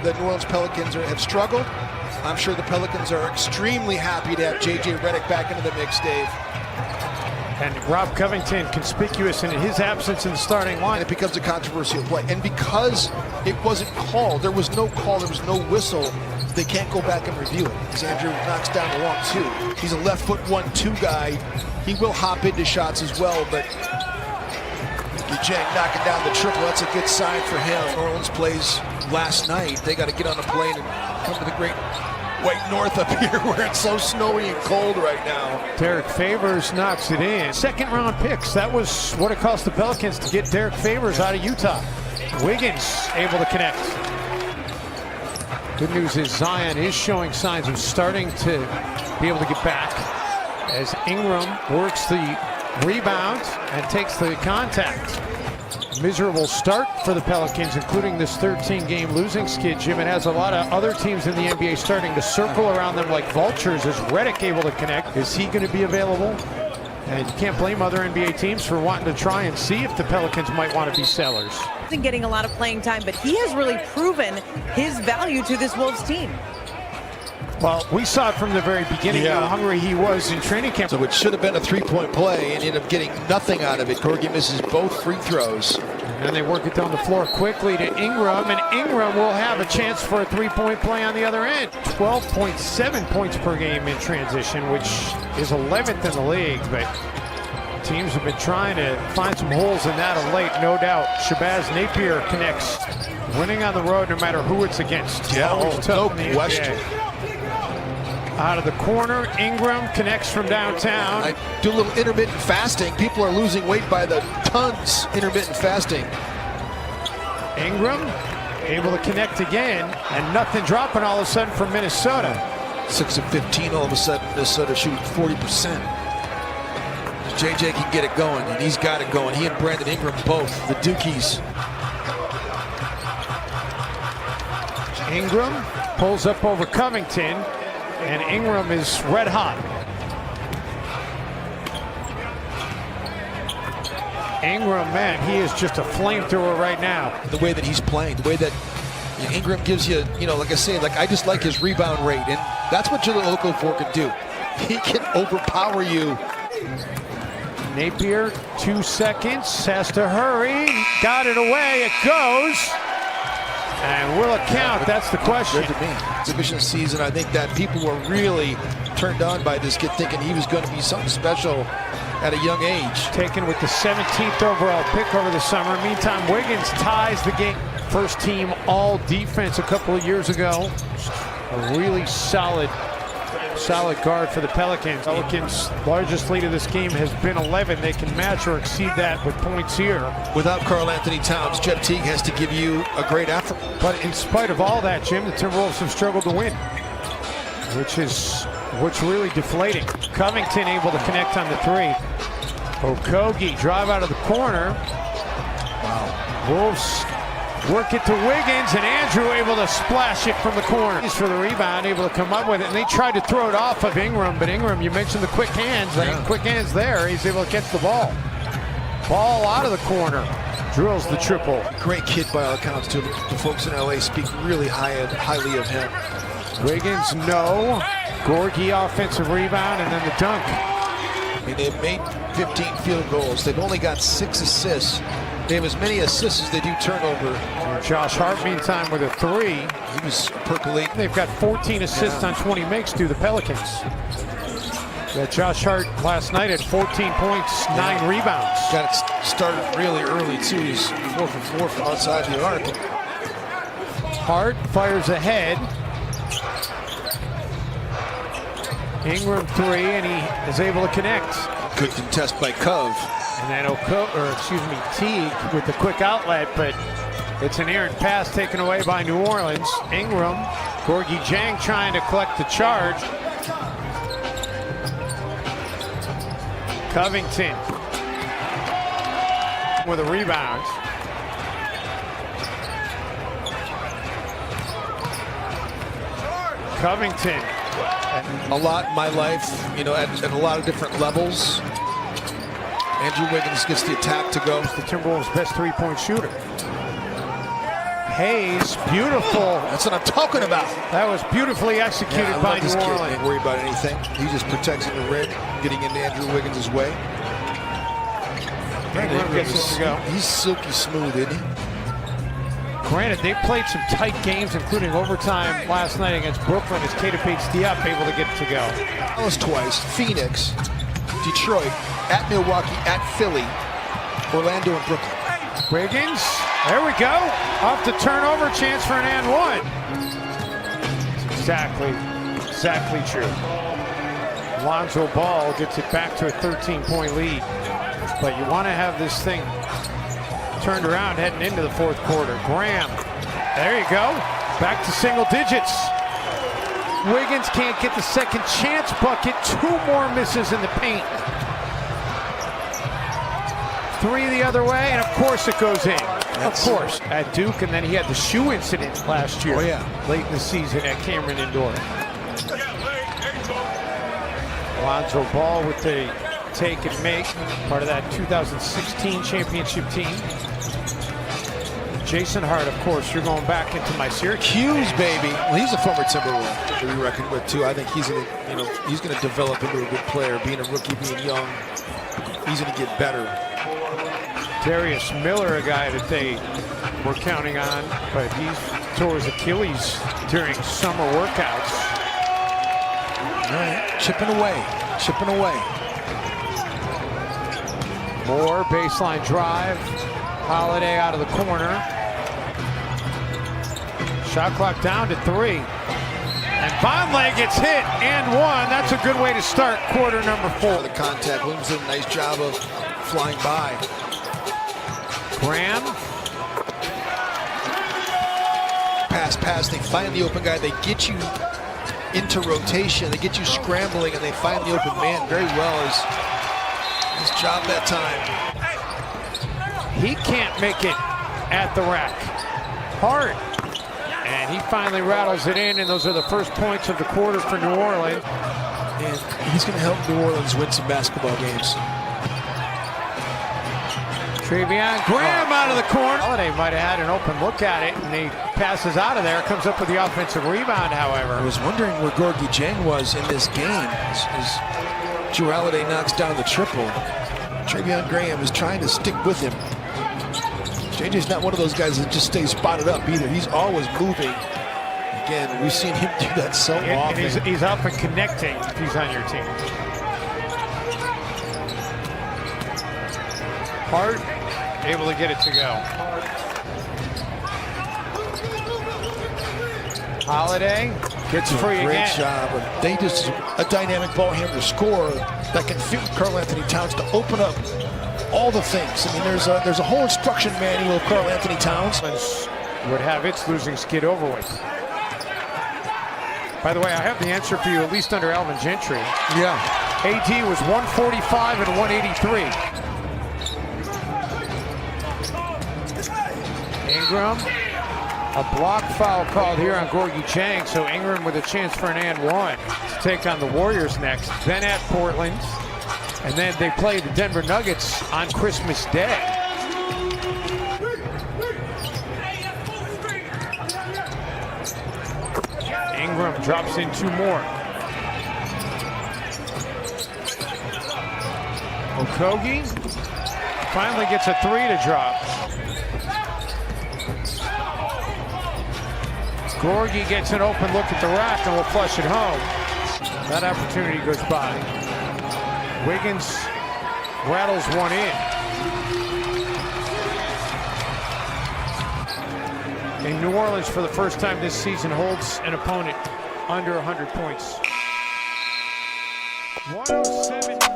the New Orleans Pelicans have struggled. I'm sure the Pelicans are extremely happy to have J.J. Redick back into the mix, Dave. And Rob Covington conspicuous in his absence in the starting line. And it becomes a controversial play. And because it wasn't called, there was no call, there was no whistle, they can't go back and review it. As Andrew knocks down the long two. He's a left foot 1-2 guy. He will hop into shots as well, but Jang knocking down the triple, that's a good sign for him. New Orleans plays last night. They got to get on a plane and come to the great white north up here where it's so snowy and cold right now. Derek Favors knocks it in. Second round picks. That was what it cost the Pelicans to get Derek Favors out of Utah. Wiggins able to connect. Good news is Zion is showing signs of starting to be able to get back as Ingram works the rebound and takes the contact. Miserable start for the Pelicans, including this 13-game losing skid, Jim. It has a lot of other teams in the NBA starting to circle around them like vultures. Is Redick able to connect? Is he going to be available? And you can't blame other NBA teams for wanting to try and see if the Pelicans might want to be sellers. Getting a lot of playing time, but he has really proven his value to this Wolves team. Well, we saw it from the very beginning how hungry he was in training camp. So it should have been a three-point play and ended up getting nothing out of it. Corgi misses both free throws. And then they work it down the floor quickly to Ingram, and Ingram will have a chance for a three-point play on the other end. 12.7 points per game in transition, which is 11th in the league, but teams have been trying to find some holes in that of late, no doubt. Shabazz Napier connects, winning on the road no matter who it's against. Yeah, no question. Out of the corner, Ingram connects from downtown. I do a little intermittent fasting. People are losing weight by the tons. Intermittent fasting. Ingram able to connect again, and nothing dropping all of a sudden from Minnesota. 6 of 15, all of a sudden Minnesota shooting 40%. JJ can get it going, and he's got it going. He and Brandon Ingram both, the Dukies. Ingram pulls up over Covington, and Ingram is red hot. Ingram, man, he is just a flamethrower right now. The way that he's playing, the way that Ingram gives you, like I say, I just like his rebound rate, and that's what Jahlil Okafor can do. He can overpower you. Napier, 2 seconds, has to hurry, got it away, it goes. And will it count? That's the question. Good to me. Exhibition season, I think that people were really turned on by this kid, thinking he was going to be something special at a young age. Taken with the 17th overall pick over the summer. Meantime, Wiggins ties the game. First team all defense a couple of years ago. A really solid guard for the Pelicans. Pelicans' largest lead of this game has been 11. They can match or exceed that with points here. Without Karl Anthony Towns, Jeff Teague has to give you a great effort. But in spite of all that, Jim, the Timberwolves have struggled to win, which is what's really deflating. Covington able to connect on the three. Okogie drive out of the corner. Wow. Wolves work it to Wiggins, and Andrew able to splash it from the corner. He's for the rebound, able to come up with it, and they tried to throw it off of Ingram, but Ingram, you mentioned the quick hands. Quick hands there. He's able to catch the ball. Ball out of the corner. Drills the triple. Great kid by all accounts, too. The folks in LA speak really highly of him. Wiggins, no. Gorgie offensive rebound, and then the dunk. I mean, they've made 15 field goals. They've only got 6 assists. They have as many assists as they do turnover. Josh Hart, meantime, with a 3. He was percolating. They've got 14 assists on 20 makes to the Pelicans. Josh Hart last night at 14 points, 9 rebounds. Got it started really early, too. He's 4 for 4 from outside the arc. Hart fires ahead. Ingram 3, and he is able to connect. Good contest by Cove. And then Teague with the quick outlet, but it's an errant pass taken away by New Orleans. Ingram, Gorgie Jang trying to collect the charge. Covington with a rebound. Covington. A lot in my life, at a lot of different levels. Andrew Wiggins gets the attack to go. The Timberwolves' best three-point shooter. Hayes, beautiful. That's what I'm talking about. That was beautifully executed by New Orleans. Ain't worry about anything. He just protects the rim, getting into Andrew Wiggins' way. Gets it to go. He's silky smooth, isn't he? Granted, they played some tight games, including overtime last night against Brooklyn as Keita Bates-Diop able to get it to go. Dallas twice, Phoenix, Detroit, at Milwaukee, at Philly, Orlando, and Brooklyn. Wiggins, there we go. Off the turnover, chance for an and one. Exactly true. Lonzo Ball gets it back to a 13-point lead. But you want to have this thing turned around heading into the fourth quarter. Graham, there you go. Back to single digits. Wiggins can't get the second chance bucket. 2 more misses in the paint. 3 the other way, and of course it goes in. Of course, at Duke, and then he had the shoe incident last year. Oh yeah. Late in the season at Cameron Indoor. Lonzo Ball with the take and make, part of that 2016 championship team. Jason Hart, of course, you're going back into my Syracuse, baby. Well, he's a former Timberwolf to be reckoned with too. I think he's gonna develop into a good player. Being a rookie, being young, he's gonna get better. Darius Miller, a guy that they were counting on, but he tore his Achilles during summer workouts. All right, chipping away. Moore, baseline drive. Holiday out of the corner. Shot clock down to 3. And Vonleh gets hit and one. That's a good way to start quarter number 4. The contact, Williams did a nice job of flying by. Graham. Pass, they find the open guy, they get you into rotation, they get you scrambling, and they find the open man very well. His job that time. He can't make it at the rack. Hart. And he finally rattles it in, and those are the first points of the quarter for New Orleans. And he's going to help New Orleans win some basketball games. Trevion Graham out of the corner. Holiday might have had an open look at it, and he passes out of there. Comes up with the offensive rebound, however. I was wondering where Gorgui Dieng was in this game as Jrue Holiday knocks down the triple. Trevion Graham is trying to stick with him. JJ's not one of those guys that just stays spotted up either. He's always moving. Again, we've seen him do that so often. And he's up and connecting if he's on your team. Hart able to get it to go. Holiday gets free again. Great job. They just a dynamic ball handler scorer that can fit Karl Anthony Towns to open up all the things. I mean, there's a whole instruction manual of Karl Anthony Towns. Would have its losing skid over with. By the way, I have the answer for you, at least under Alvin Gentry. Yeah. AD was 145 and 183. Ingram, a block foul called here on Gorgui Dieng, so Ingram with a chance for an and one to take on the Warriors next. Then at Portland, and then they play the Denver Nuggets on Christmas Day. Ingram drops in 2 more. Okogie finally gets a 3 to drop. Gorgui gets an open look at the rack and will flush it home. That opportunity goes by. Wiggins rattles one in. And New Orleans, for the first time this season, holds an opponent under 100 points. 107.